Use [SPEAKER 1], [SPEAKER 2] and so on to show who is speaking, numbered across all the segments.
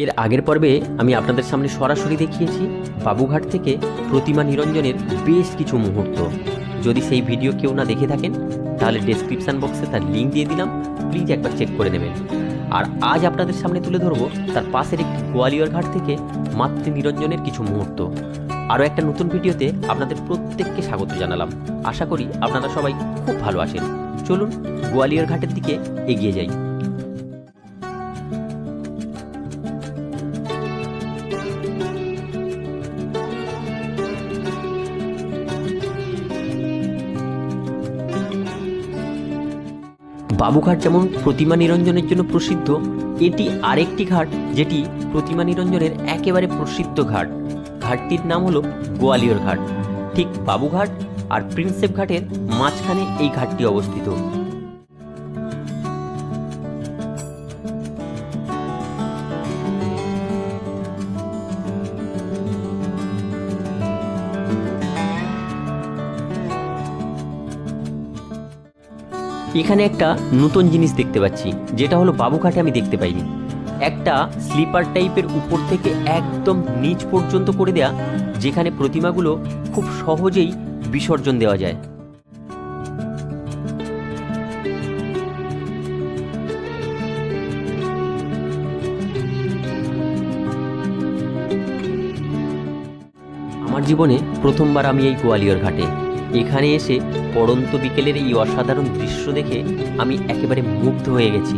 [SPEAKER 1] এর আগের পর্বে আমি আপনাদের সামনে সরাসরি দেখিয়েছি বাবুঘাট থেকে প্রতিমা নিরঞ্জনের বেশ কিছু মুহূর্ত। যদি সেই ভিডিও কেউ না দেখে থাকেন তাহলে ডেসক্রিপশান বক্সে তার লিঙ্ক দিয়ে দিলাম, প্লিজ একবার চেক করে নেবেন। আর আজ আপনাদের সামনে তুলে ধরবো তার পাশের একটি গোয়ালিয়র ঘাট থেকে মাতৃ নিরঞ্জনের কিছু মুহূর্ত। আরও একটা নতুন ভিডিওতে আপনাদের প্রত্যেককে স্বাগত জানালাম। আশা করি আপনারা সবাই খুব ভালো আছেন। চলুন গোয়ালিয়র ঘাটের দিকে এগিয়ে যাই। বাবুঘাট যেমন প্রতিমা নিরঞ্জনের জন্য প্রসিদ্ধ, এটি আরেকটি ঘাট যেটি প্রতিমা নিরঞ্জনের একেবারে প্রসিদ্ধ ঘাট। ঘাটটির নাম হলো গোয়ালিয়র ঘাট। ঠিক বাবুঘাট আর প্রিন্সেপ ঘাটের মাঝখানে এই ঘাটটি অবস্থিত। এখানে একটা নতুন জিনিস দেখতে পাচ্ছি, যেটা হলো বাবুঘাটে আমি দেখতে পাইনি। একটা স্লিপার টাইপের উপর থেকে একদম নিচ পর্যন্ত করে দেয়া, যেখানে প্রতিমাগুলো খুব সহজেই বিসর্জন দেওয়া যায়। আমার জীবনে প্রথমবার আমি এই গোয়ালিয়র ঘাটে এখানে এসে পড়ন্ত বিকেলের এই অসাধারণ দৃশ্য দেখে আমি একেবারে মুগ্ধ হয়ে গেছি।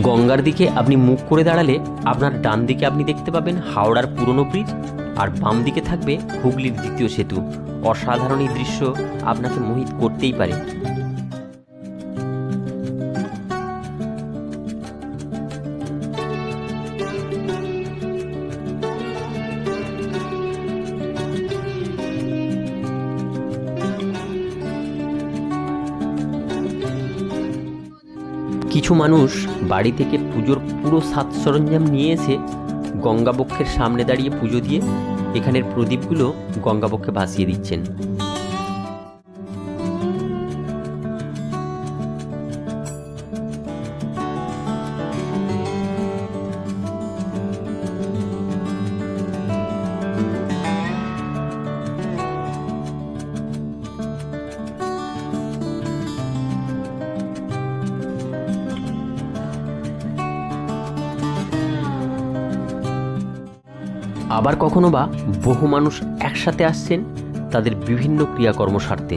[SPEAKER 1] গঙ্গার দিকে আপনি মুখ করে দাঁড়ালে আপনার ডান দিকে আপনি দেখতে পাবেন হাওড়ার পুরনো ব্রিজ, আর বাম দিকে থাকবে হুগলির দ্বিতীয় সেতু। অসাধারণ এই দৃশ্য আপনাকে মোহিত করতেই পারে। কিছু মানুষ বাড়ি থেকে পুজোর পুরো সাজ সরঞ্জাম নিয়ে এসে গঙ্গাবক্ষের সামনে দাঁড়িয়ে পুজো দিয়ে এখানের প্রদীপগুলো গঙ্গাবক্ষে ভাসিয়ে দিচ্ছেন। আবার কখনো বা বহু মানুষ একসাথে আসছেন তাদের বিভিন্ন ক্রিয়াকর্ম সারতে।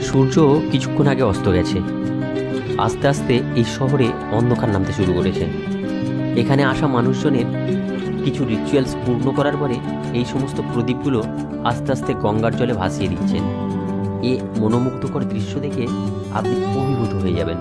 [SPEAKER 1] সূর্য কিছুক্ষণ আগে অস্ত গেছে। আস্তে আস্তে এই শহরে অন্ধকার নামতে শুরু করেছে। এখানে আসা মানুষজনের কিছু রিচুয়ালস পূর্ণ করার পরে এই সমস্ত প্রদীপগুলো আস্তে আস্তে গঙ্গার জলে ভাসিয়ে দিচ্ছেন। এ মনোমুগ্ধকর দৃশ্য দেখে আপনি অভিভূত হয়ে যাবেন।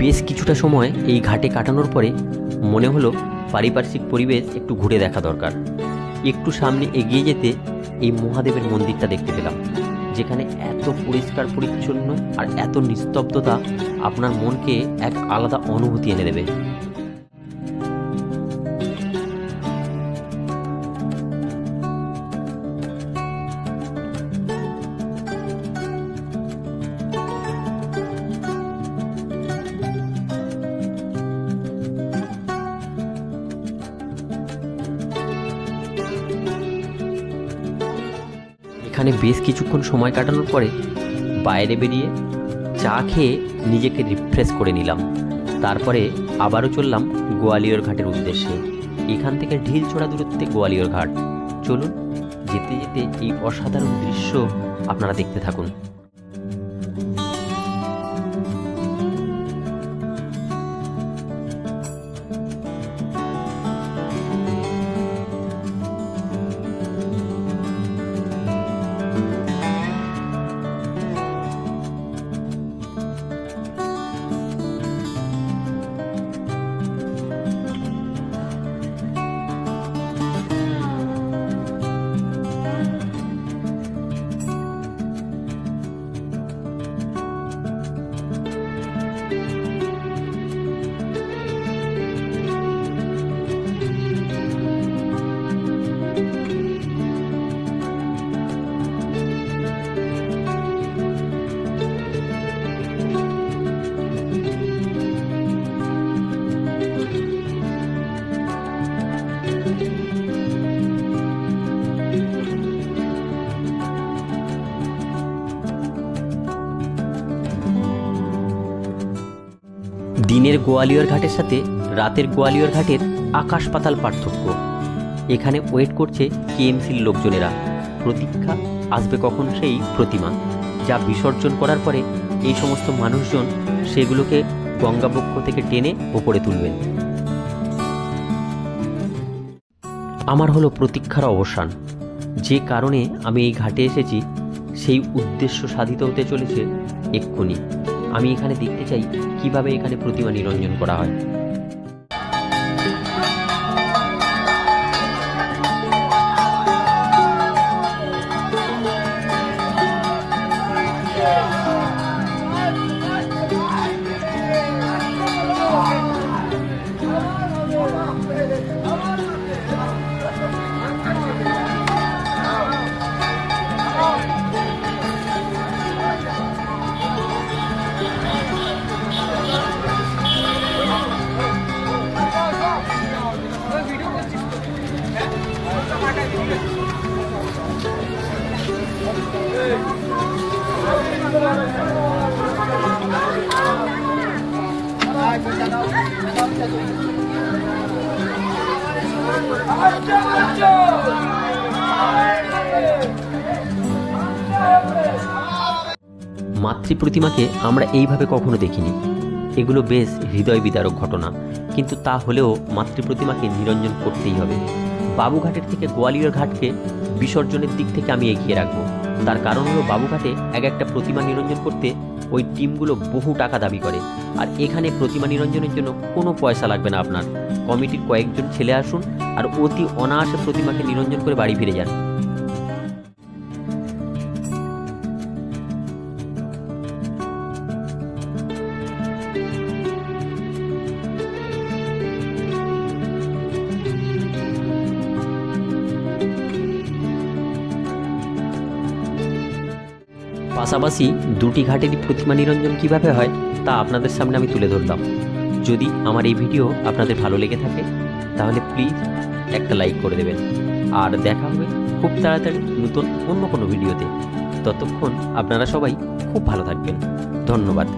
[SPEAKER 1] বেশ কিছুটা সময় এই ঘাটে কাটানোর পরে মনে হলো পারিপার্শ্বিক পরিবেশ একটু ঘুরে দেখা দরকার। একটু সামনে এগিয়ে যেতে এই মহাদেবের মন্দিরটা দেখতে পেলাম, যেখানে এত পরিষ্কার পরিচ্ছন্ন আর এত নিস্তব্ধতা আপনার মনকে এক আলাদা অনুভূতি এনে দেবে। এখানে বেশ কিছুক্ষণ সময় কাটানোর পরে বাইরে বেরিয়ে চা খেয়ে নিজেকে রিফ্রেশ করে নিলাম। তারপরে আবারও চললাম গোয়ালিয়র ঘাটের উদ্দেশ্যে। এখান থেকে ঢিলছোড়া দূরত্বে গোয়ালিয়র ঘাট। চলুন, যেতে যেতে এই অসাধারণ দৃশ্য আপনারা দেখতে থাকুন। দিনের গোয়ালিয়র ঘাটের সাথে রাতের গোয়ালিয়র ঘাটের আকাশ পাতাল পার্থক্য। এখানে ওয়েট করছে কেএমসির লোকজনেরা। প্রতীক্ষা আসবে কখন সেই প্রতিমা, যা বিসর্জন করার পরে এই সমস্ত মানুষজন সেগুলোকে গঙ্গাবক্ষ থেকে টেনে ওপরে তুলবেন। আমার হলো প্রতীক্ষার অবসান। যে কারণে আমি এই ঘাটে এসেছি সেই উদ্দেশ্য সাধিত হতে চলেছে এক্ষুনি। আমি এখানে দেখতে চাই কিভাবে এখানে প্রতিমা নিরঞ্জন করা হয়। মাতৃ প্রতিমাকে আমরা এইভাবে কখনো দেখিনি। এগুলো বেশ হৃদয় বিদারক ঘটনা, কিন্তু তা হলেও মাতৃ প্রতিমাকে নিরঞ্জন করতেই হবে। বাবুঘাটের থেকে গোয়ালিয়র ঘাটকে বিসর্জনের দিক থেকে আমি এগিয়ে রাখবো। তার কারণ হলো বাবুঘাটে এক একটা প্রতিমা নিরঞ্জন করতে ওই টিমগুলো বহু টাকা দাবি করে, আর এখানে প্রতিমা নিরঞ্জনের জন্য কোনো পয়সা লাগবে না। আপনার কমিটির কয়েকজন ছেলে আসুন আর অতি অনায়াসে প্রতিমাকে নিরঞ্জন করে বাড়ি ফিরে যান। পাশাপাশি দুটি ঘাটেরই প্রতিমা নিরঞ্জন কিভাবে হয় তা আপনাদের সামনে আমি তুলে ধরলাম। যদি আমার এই ভিডিও আপনাদের ভালো লেগে থাকে তাহলে প্লিজ একটা লাইক করে দেবেন, আর দেখা হবে খুব তাড়াতাড়ি নতুন অন্য কোনো ভিডিওতে। ততক্ষণ আপনারা সবাই খুব ভালো থাকবেন। ধন্যবাদ।